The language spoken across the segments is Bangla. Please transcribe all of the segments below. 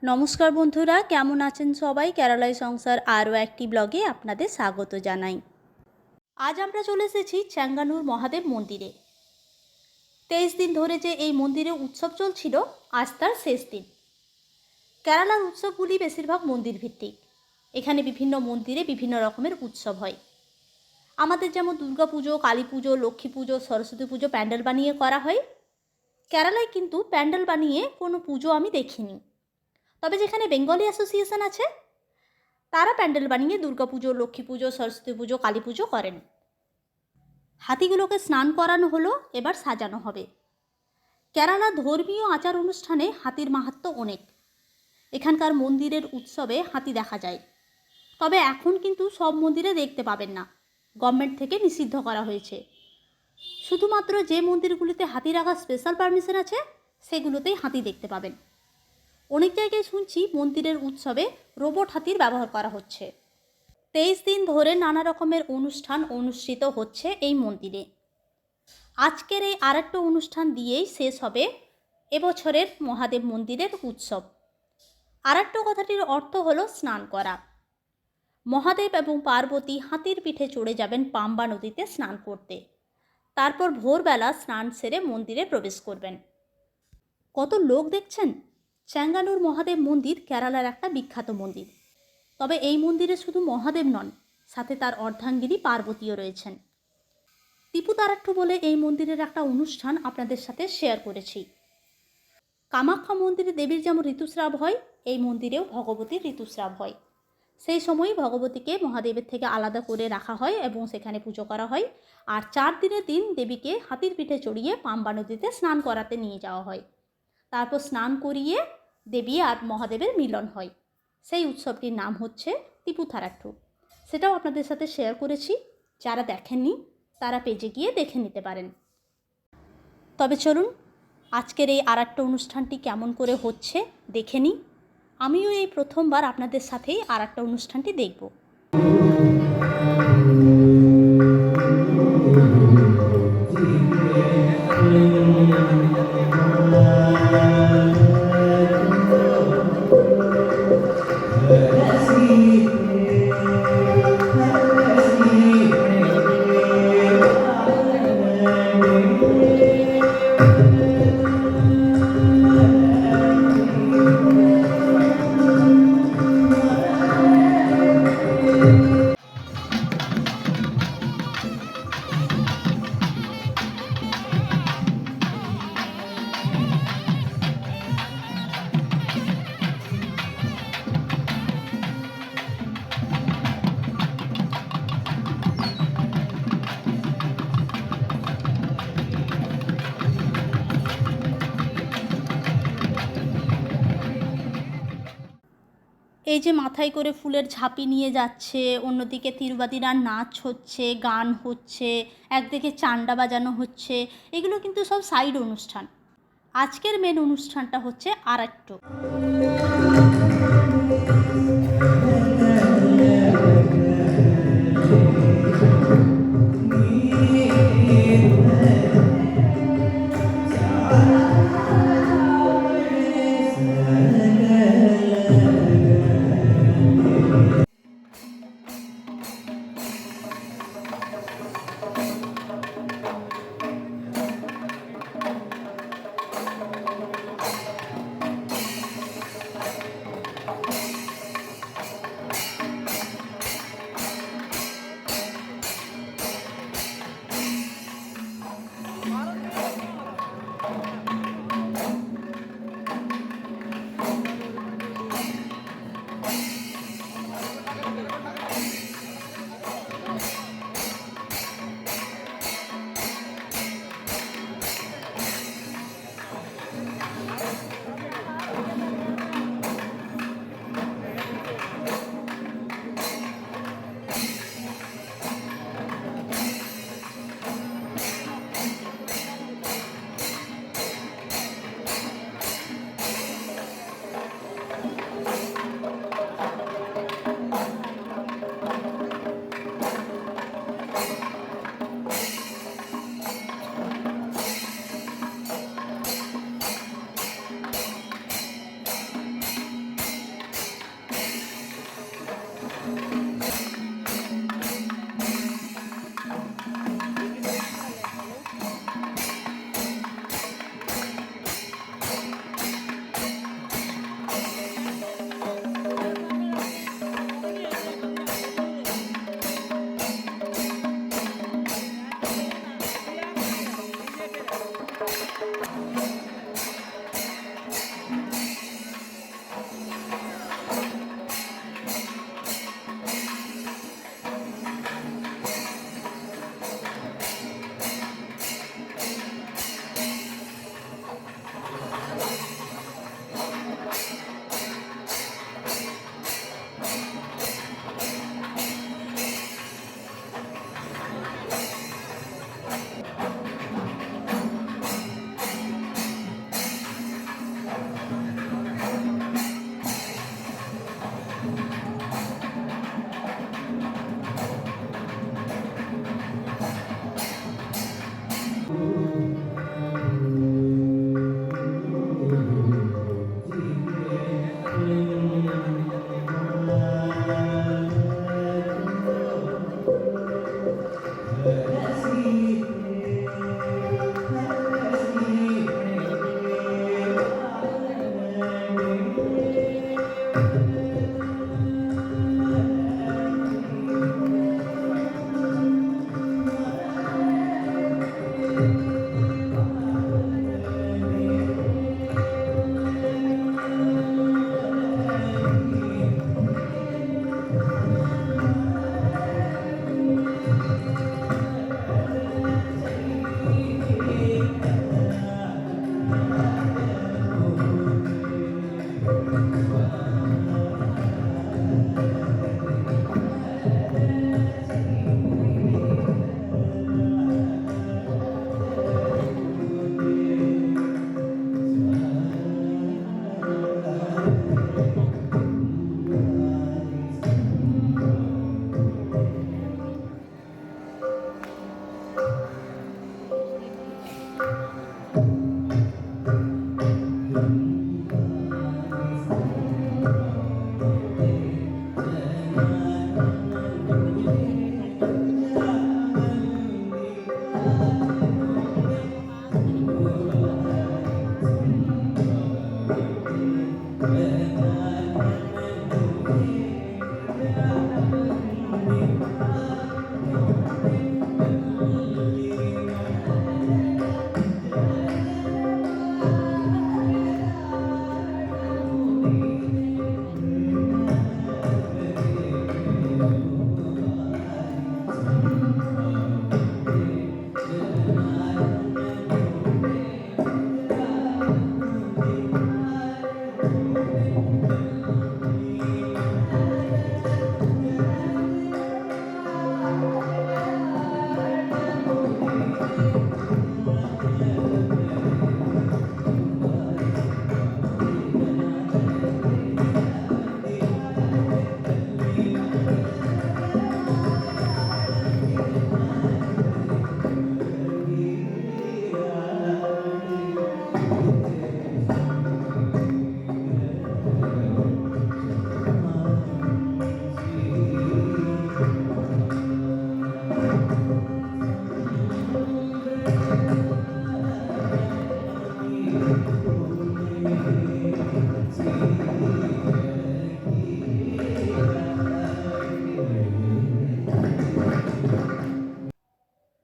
নমস্কার বন্ধুরা, কেমন আছেন সবাই? কেরালায় সংসার আরও একটি ব্লগে আপনাদের স্বাগত জানাই। আজ আমরা চলে এসেছি চেঙ্গানুর মহাদেব মন্দিরে। 23 দিন ধরে যে এই মন্দিরে উৎসব চলছিল, আজ তার শেষ দিন। কেরালার উৎসবগুলি বেশিরভাগ মন্দির ভিত্তিক। এখানে বিভিন্ন মন্দিরে বিভিন্ন রকমের উৎসব হয়। আমাদের যেমন দুর্গাপুজো, কালী পুজো, লক্ষ্মী পুজো, সরস্বতী পুজো প্যান্ডেল বানিয়ে করা হয়। কেরালায় কিন্তু প্যান্ডেল বানিয়ে কোনো পুজো আমি দেখিনি। তবে যেখানে বেঙ্গলি অ্যাসোসিয়েশন আছে তারা প্যান্ডেল বানিয়ে দুর্গাপুজো, লক্ষ্মী পুজো, সরস্বতী পুজো, কালী পুজো করেন। হাতিগুলোকে স্নান করানো হলো, এবার সাজানো হবে। কেরালা ধর্মীয় আচার অনুষ্ঠানে হাতির মাহাত্ম্য অনেক। এখানকার মন্দিরের উৎসবে হাতি দেখা যায়, তবে এখন কিন্তু সব মন্দিরে দেখতে পাবেন না, গভর্নমেন্ট থেকে নিষিদ্ধ করা হয়েছে। শুধুমাত্র যে মন্দিরগুলিতে হাতি রাখার স্পেশাল পারমিশন আছে সেগুলোতেই হাতি দেখতে পাবেন। অনেক জায়গায় শুনছি মন্দিরের উৎসবে রোবট হাতির ব্যবহার করা হচ্ছে। 23 দিন ধরে নানা রকমের অনুষ্ঠান অনুষ্ঠিত হচ্ছে এই মন্দিরে। আজকের এই আরেকটা অনুষ্ঠান দিয়েই শেষ হবে এবছরের মহাদেব মন্দিরের উৎসব। আরেকটা কথাটির অর্থ হলো স্নান করা। মহাদেব এবং পার্বতী হাতির পিঠে চড়ে যাবেন পাম্বা নদীতে স্নান করতে। তারপর ভোরবেলা স্নান সেরে মন্দিরে প্রবেশ করবেন। কত লোক দেখছেন! চেঙ্গানুর মহাদেব মন্দির কেরালার একটা বিখ্যাত মন্দির। তবে এই মন্দিরে শুধু মহাদেব নন, সাথে তার অর্ধাঙ্গিনী পার্বতীও রয়েছেন। ত্রিপুতারাট্টু বলে এই মন্দিরের একটা অনুষ্ঠান আপনাদের সাথে শেয়ার করেছি। কামাখ্যা মন্দিরে দেবীর যেমন ঋতুস্রাব হয়, এই মন্দিরেও ভগবতীর ঋতুস্রাব হয়। সেই সময়ই ভগবতীকে মহাদেবের থেকে আলাদা করে রাখা হয় এবং সেখানে পুজো করা হয়। আর 4 দিনের দিন দেবীকে হাতির পিঠে চড়িয়ে পাম্বা নদীতে স্নান করাতে নিয়ে যাওয়া হয়। তারপর স্নান করিয়ে দেবী আর মহাদেবের মিলন হয়। সেই উৎসবটির নাম হচ্ছে ত্রিপুতারাট্টু। সেটাও আপনাদের সাথে শেয়ার করেছি। যারা দেখেননি তারা পেজে গিয়ে দেখে নিতে পারেন। তবে চলুন আজকের এই আরেকটা অনুষ্ঠানটি কেমন করে হচ্ছে দেখে নিই। আমিও এই প্রথমবার আপনাদের সাথেই আরেকটা অনুষ্ঠানটি দেখব। এই যে মাথায় করে ফুলের ঝাঁপি নিয়ে যাচ্ছে, অন্যদিকে তিরুবাতিরা নাচ হচ্ছে, গান হচ্ছে, একদিকে চান্ডা বাজানো হচ্ছে, এগুলো কিন্তু সব সাইড অনুষ্ঠান। আজকের মেন অনুষ্ঠানটা হচ্ছে আরেকটু।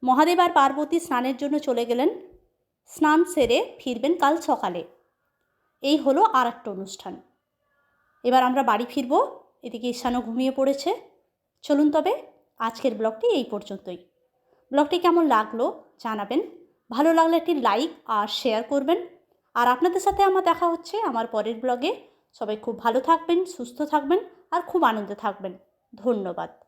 মহাদেব আর পার্বতী স্নানের জন্য চলে গেলেন। স্নান সেরে ফিরবেন কাল সকালে। এই হলো আর একটা অনুষ্ঠান। এবার আমরা বাড়ি ফিরব। এদিকে ঈশানও ঘুমিয়ে পড়েছে। চলুন তবে আজকের ব্লগটি এই পর্যন্তই। ব্লগটি কেমন লাগলো জানাবেন। ভালো লাগলে একটি লাইক আর শেয়ার করবেন। আর আপনাদের সাথে আমার দেখা হচ্ছে আমার পরের ব্লগে। সবাই খুব ভালো থাকবেন, সুস্থ থাকবেন আর খুব আনন্দে থাকবেন। ধন্যবাদ।